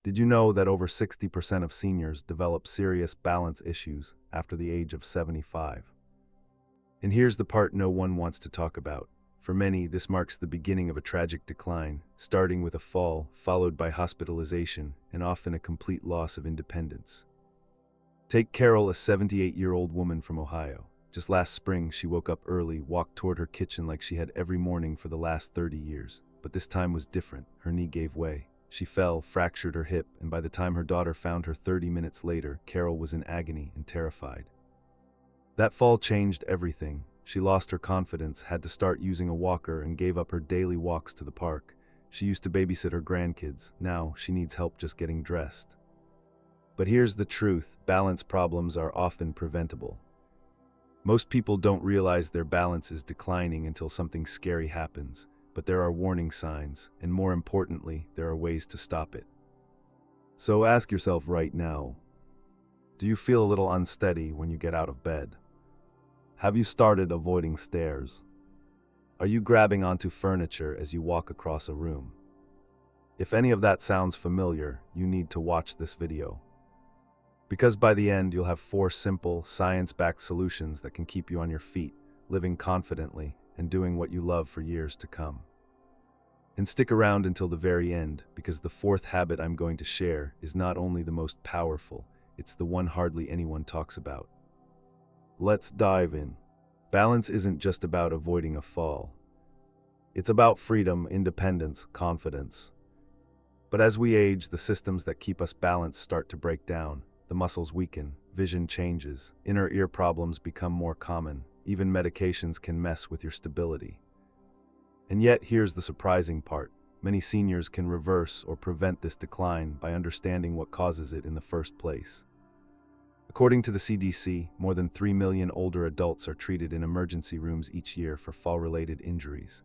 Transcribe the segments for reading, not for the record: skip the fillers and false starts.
Did you know that over 60% of seniors develop serious balance issues after the age of 75? And here's the part no one wants to talk about. For many, this marks the beginning of a tragic decline, starting with a fall, followed by hospitalization, and often a complete loss of independence. Take Carol, a 78-year-old woman from Ohio. Just last spring, she woke up early, walked toward her kitchen like she had every morning for the last 30 years. But this time was different. Her knee gave way. She fell, fractured her hip, and by the time her daughter found her 30 minutes later, Carol was in agony and terrified. That fall changed everything. She lost her confidence, had to start using a walker, and gave up her daily walks to the park. She used to babysit her grandkids. Now, she needs help just getting dressed. But here's the truth: balance problems are often preventable. Most people don't realize their balance is declining until something scary happens, but there are warning signs, and more importantly, there are ways to stop it. So ask yourself right now, do you feel a little unsteady when you get out of bed? Have you started avoiding stairs? Are you grabbing onto furniture as you walk across a room? If any of that sounds familiar, you need to watch this video. Because by the end, you'll have 4 simple, science-backed solutions that can keep you on your feet, living confidently, and doing what you love for years to come. And stick around until the very end, because the 4th habit I'm going to share is not only the most powerful, it's the one hardly anyone talks about. Let's dive in. Balance isn't just about avoiding a fall. It's about freedom, independence, confidence. But as we age, the systems that keep us balanced start to break down. The muscles weaken, vision changes, inner ear problems become more common, even medications can mess with your stability. And yet, here's the surprising part. Many seniors can reverse or prevent this decline by understanding what causes it in the first place. According to the CDC, more than 3 million older adults are treated in emergency rooms each year for fall-related injuries.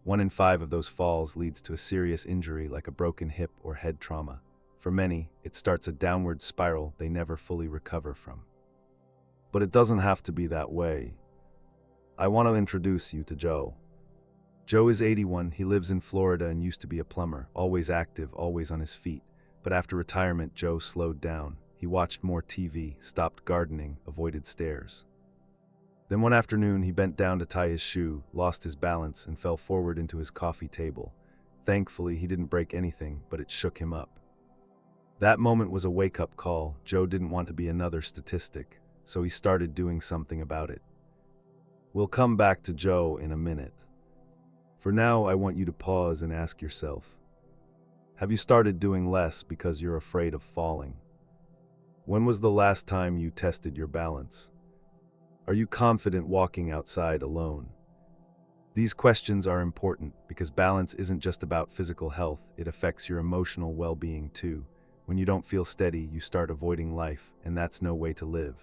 1 in 5 of those falls leads to a serious injury like a broken hip or head trauma. For many, it starts a downward spiral they never fully recover from. But it doesn't have to be that way. I want to introduce you to Joe. Joe is 81, he lives in Florida and used to be a plumber, always active, always on his feet. But after retirement, Joe slowed down. He watched more TV, stopped gardening, avoided stairs. Then one afternoon, he bent down to tie his shoe, lost his balance, and fell forward into his coffee table. Thankfully, he didn't break anything, but it shook him up. That moment was a wake-up call. Joe didn't want to be another statistic, so he started doing something about it. We'll come back to Joe in a minute. For now, I want you to pause and ask yourself, have you started doing less because you're afraid of falling? When was the last time you tested your balance? Are you confident walking outside alone? These questions are important because balance isn't just about physical health, it affects your emotional well-being too. When you don't feel steady, you start avoiding life, and that's no way to live.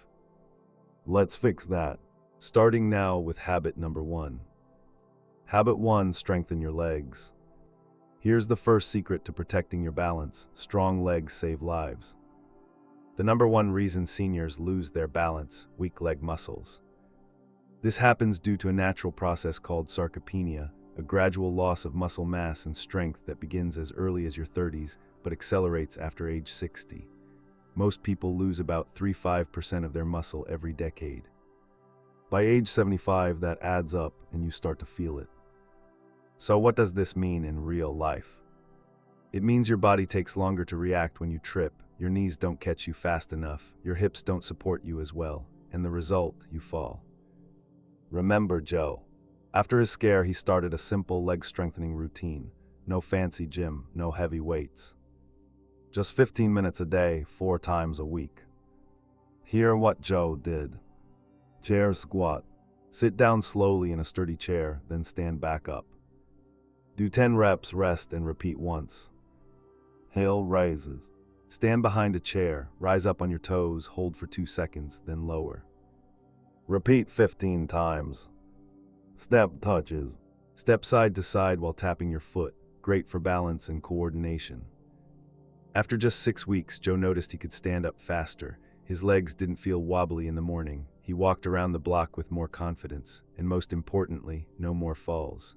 Let's fix that. Starting now with habit number 1. Habit 1, strengthen your legs. Here's the first secret to protecting your balance: strong legs save lives. The number 1 reason seniors lose their balance: weak leg muscles. This happens due to a natural process called sarcopenia, a gradual loss of muscle mass and strength that begins as early as your 30s but accelerates after age 60. Most people lose about 3–5% of their muscle every decade. By age 75, that adds up and you start to feel it. So what does this mean in real life? It means your body takes longer to react when you trip, your knees don't catch you fast enough, your hips don't support you as well, and the result, you fall. Remember Joe. After his scare, he started a simple leg strengthening routine. No fancy gym, no heavy weights. Just 15 minutes a day, 4 times a week. Hear what Joe did. Chair squat. Sit down slowly in a sturdy chair, then stand back up. Do 10 reps, rest, and repeat once. Hill raises. Stand behind a chair, rise up on your toes, hold for 2 seconds, then lower. Repeat 15 times. Step touches. Step side to side while tapping your foot, great for balance and coordination. After just 6 weeks, Joe noticed he could stand up faster. His legs didn't feel wobbly in the morning. He walked around the block with more confidence, and most importantly, no more falls.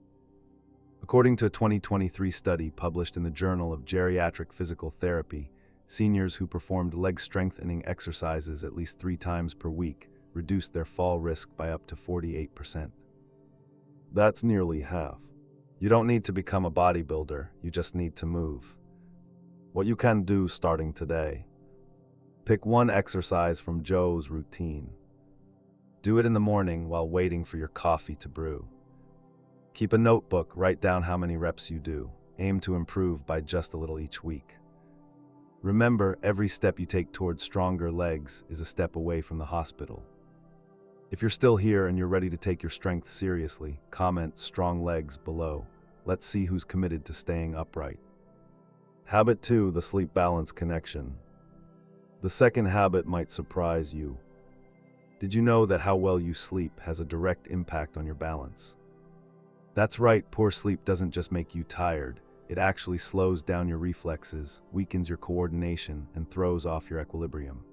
According to a 2023 study published in the Journal of Geriatric Physical Therapy, Seniors who performed leg strengthening exercises at least 3 times per week reduced their fall risk by up to 48%. That's nearly half. You don't need to become a bodybuilder, you just need to move. What you can do starting today. Pick one exercise from Joe's routine. Do it in the morning while waiting for your coffee to brew. Keep a notebook, write down how many reps you do. Aim to improve by just a little each week. Remember, every step you take towards stronger legs is a step away from the hospital. If you're still here and you're ready to take your strength seriously, comment "strong legs" below. Let's see who's committed to staying upright. Habit 2, the sleep balance connection. The second habit might surprise you. Did you know that how well you sleep has a direct impact on your balance? That's right, poor sleep doesn't just make you tired. It actually slows down your reflexes, weakens your coordination, and throws off your equilibrium.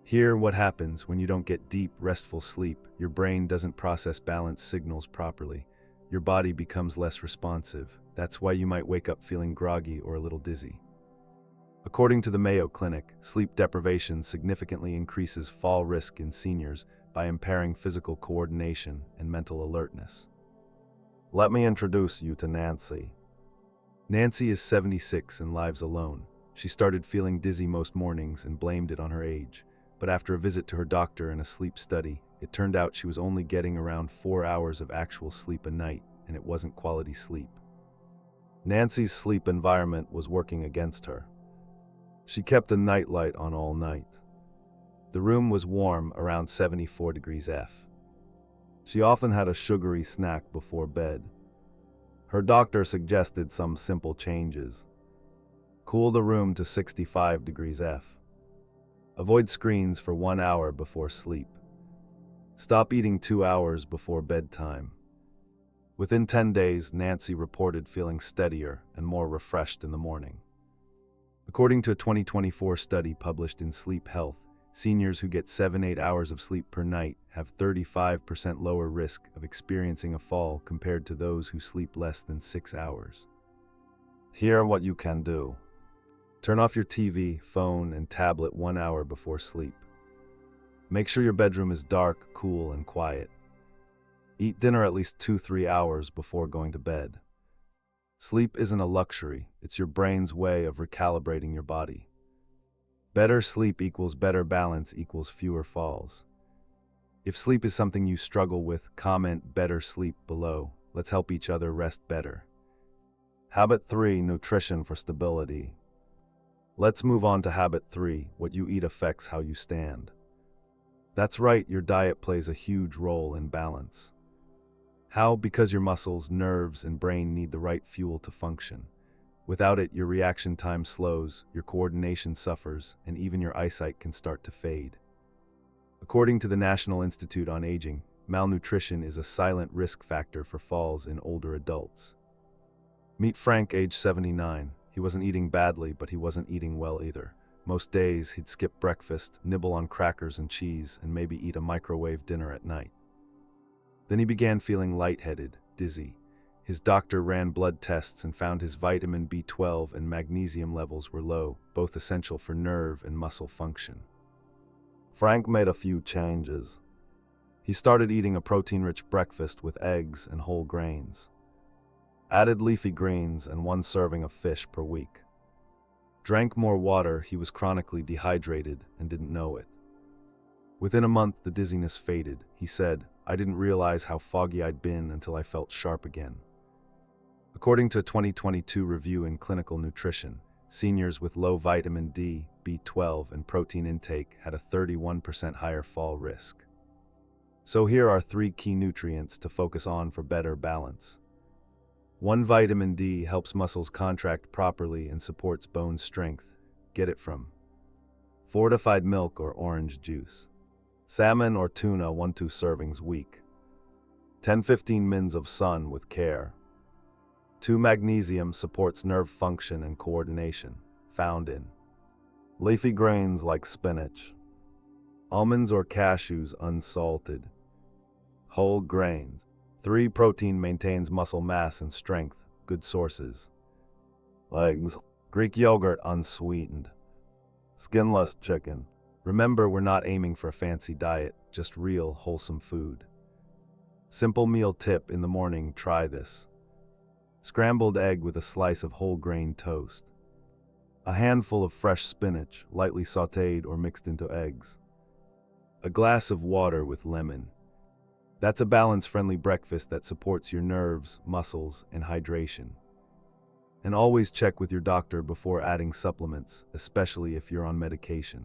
Here, what happens when you don't get deep, restful sleep: your brain doesn't process balance signals properly. Your body becomes less responsive. That's why you might wake up feeling groggy or a little dizzy. According to the Mayo Clinic, sleep deprivation significantly increases fall risk in seniors by impairing physical coordination and mental alertness. Let me introduce you to Nancy. Nancy is 76 and lives alone. She started feeling dizzy most mornings and blamed it on her age. But after a visit to her doctor and a sleep study, it turned out she was only getting around 4 hours of actual sleep a night, and it wasn't quality sleep. Nancy's sleep environment was working against her. She kept a nightlight on all night. The room was warm, around 74 degrees F. She often had a sugary snack before bed. Her doctor suggested some simple changes. Cool the room to 65 degrees F. Avoid screens for 1 hour before sleep. Stop eating 2 hours before bedtime. Within 10 days, Nancy reported feeling steadier and more refreshed in the morning. According to a 2024 study published in Sleep Health, seniors who get 7-8 hours of sleep per night have 35% lower risk of experiencing a fall compared to those who sleep less than 6 hours. Here are what you can do. Turn off your TV, phone, and tablet 1 hour before sleep. Make sure your bedroom is dark, cool, and quiet. Eat dinner at least 2-3 hours before going to bed. Sleep isn't a luxury, it's your brain's way of recalibrating your body. Better sleep equals better balance equals fewer falls. If sleep is something you struggle with, comment "better sleep" below. Let's help each other rest better. Habit 3, nutrition for stability. Let's move on to habit 3, what you eat affects how you stand. That's right, your diet plays a huge role in balance. How? Because your muscles, nerves, and brain need the right fuel to function. Without it, your reaction time slows, your coordination suffers, and even your eyesight can start to fade. According to the National Institute on Aging, malnutrition is a silent risk factor for falls in older adults. Meet Frank, age 79. He wasn't eating badly, but he wasn't eating well either. Most days, he'd skip breakfast, nibble on crackers and cheese, and maybe eat a microwave dinner at night. Then he began feeling lightheaded, dizzy. His doctor ran blood tests and found his vitamin B12 and magnesium levels were low, both essential for nerve and muscle function. Frank made a few changes. He started eating a protein-rich breakfast with eggs and whole grains. Added leafy greens and 1 serving of fish per week. Drank more water. He was chronically dehydrated and didn't know it. Within a month, the dizziness faded. He said, "I didn't realize how foggy I'd been until I felt sharp again." According to a 2022 review in Clinical Nutrition, seniors with low vitamin D, B12, and protein intake had a 31% higher fall risk. So here are 3 key nutrients to focus on for better balance. 1. Vitamin D helps muscles contract properly and supports bone strength. Get it from fortified milk or orange juice. Salmon or tuna 1-2 servings week. 10-15 mins of sun with care. 2. Magnesium supports nerve function and coordination, found in leafy grains like spinach, almonds or cashews unsalted, whole grains. 3. Protein maintains muscle mass and strength, good sources. Eggs, Greek yogurt unsweetened, Skinless chicken. Remember, we're not aiming for a fancy diet, just real, wholesome food. Simple meal tip in the morning, try this. Scrambled egg with a slice of whole grain toast. A handful of fresh spinach, lightly sautéed or mixed into eggs. A glass of water with lemon. That's a balance-friendly breakfast that supports your nerves, muscles, and hydration. And always check with your doctor before adding supplements, especially if you're on medication.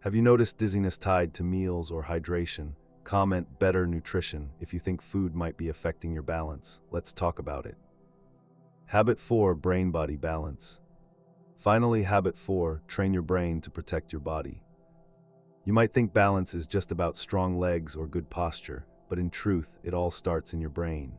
Have you noticed dizziness tied to meals or hydration? Comment better nutrition if you think food might be affecting your balance. Let's talk about it. Habit 4, brain-body balance. Finally, habit 4, train your brain to protect your body. You might think balance is just about strong legs or good posture, but in truth, it all starts in your brain.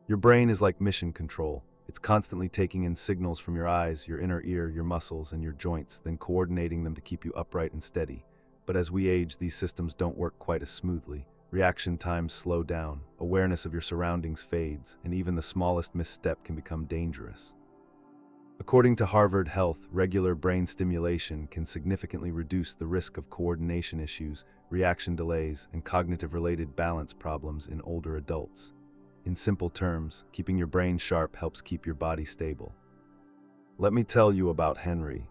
Your brain is like mission control. It's constantly taking in signals from your eyes, your inner ear, your muscles, and your joints, then coordinating them to keep you upright and steady. But as we age, these systems don't work quite as smoothly. Reaction times slow down, awareness of your surroundings fades, and even the smallest misstep can become dangerous. According to Harvard Health, regular brain stimulation can significantly reduce the risk of coordination issues, reaction delays, and cognitive-related balance problems in older adults. In simple terms, keeping your brain sharp helps keep your body stable. Let me tell you about Henry.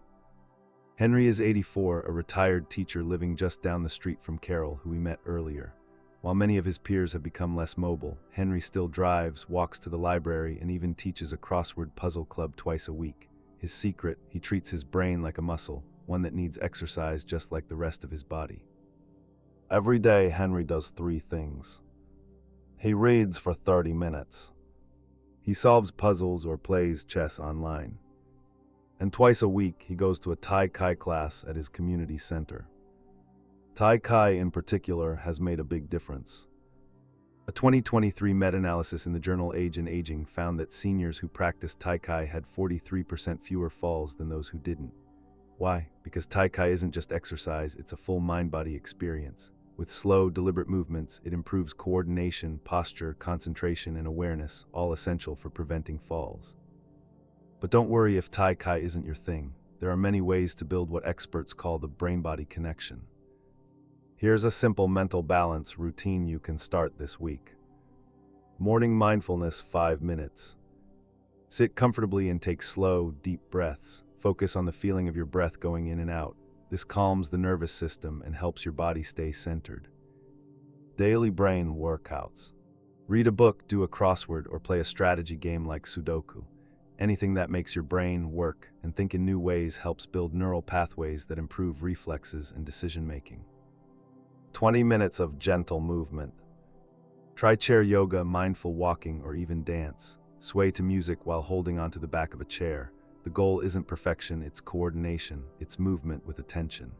Henry is 84, a retired teacher living just down the street from Carol, who we met earlier. While many of his peers have become less mobile, Henry still drives, walks to the library, and even teaches a crossword puzzle club twice a week. His secret, he treats his brain like a muscle, one that needs exercise just like the rest of his body. Every day, Henry does 3 things. He reads for 30 minutes. He solves puzzles or plays chess online. And twice a week, he goes to a Tai Chi class at his community center. Tai Chi in particular has made a big difference. A 2023 meta-analysis in the journal Age and Aging found that seniors who practiced Tai Chi had 43% fewer falls than those who didn't. Why? Because Tai Chi isn't just exercise, it's a full mind-body experience. With slow, deliberate movements, it improves coordination, posture, concentration, and awareness, all essential for preventing falls. But don't worry if Tai Chi isn't your thing. There are many ways to build what experts call the brain-body connection. Here's a simple mental balance routine you can start this week. Morning mindfulness, 5 minutes. Sit comfortably and take slow, deep breaths. Focus on the feeling of your breath going in and out. This calms the nervous system and helps your body stay centered. Daily brain workouts. Read a book, do a crossword, or play a strategy game like Sudoku. Anything that makes your brain work and think in new ways helps build neural pathways that improve reflexes and decision-making. 20 minutes of gentle movement. Try chair yoga, mindful walking, or even dance. Sway to music while holding onto the back of a chair. The goal isn't perfection, it's coordination, it's movement with attention.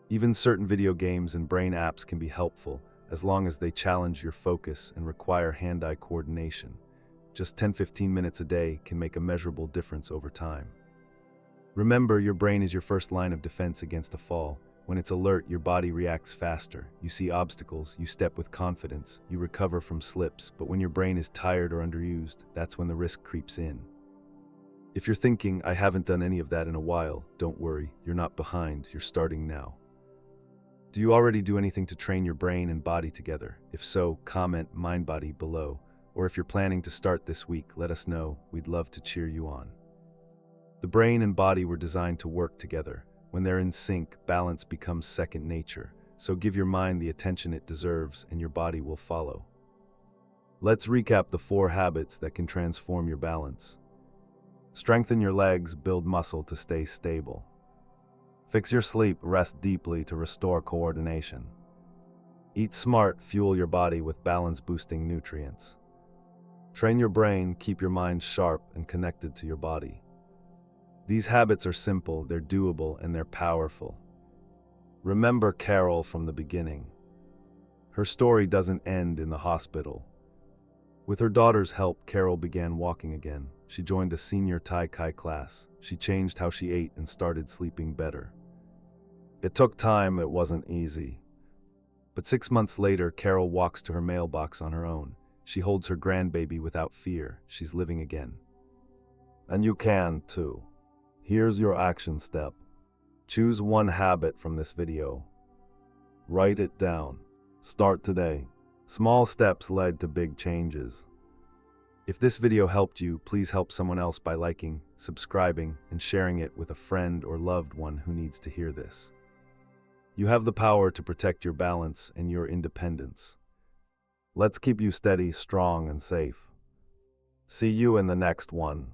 Even certain video games and brain apps can be helpful, as long as they challenge your focus and require hand-eye coordination. Just 10-15 minutes a day can make a measurable difference over time. Remember, your brain is your first line of defense against a fall. When it's alert, your body reacts faster. You see obstacles, you step with confidence, you recover from slips, but when your brain is tired or underused, that's when the risk creeps in. If you're thinking, I haven't done any of that in a while, don't worry, you're not behind, you're starting now. Do you already do anything to train your brain and body together? If so, comment mind-body below. Or if you're planning to start this week, let us know, we'd love to cheer you on. The brain and body were designed to work together. When they're in sync, balance becomes second nature. So give your mind the attention it deserves and your body will follow. Let's recap the 4 habits that can transform your balance. Strengthen your legs, build muscle to stay stable. Fix your sleep, rest deeply to restore coordination. Eat smart, fuel your body with balance-boosting nutrients. Train your brain, keep your mind sharp and connected to your body. These habits are simple, they're doable, and they're powerful. Remember Carol from the beginning. Her story doesn't end in the hospital. With her daughter's help, Carol began walking again. She joined a senior Tai Chi class. She changed how she ate and started sleeping better. It took time, it wasn't easy. But 6 months later, Carol walks to her mailbox on her own. She holds her grandbaby without fear. She's living again. And you can, too. Here's your action step. Choose one habit from this video. Write it down. Start today. Small steps led to big changes. If this video helped you, please help someone else by liking, subscribing, and sharing it with a friend or loved one who needs to hear this. You have the power to protect your balance and your independence. Let's keep you steady, strong, and safe. See you in the next one.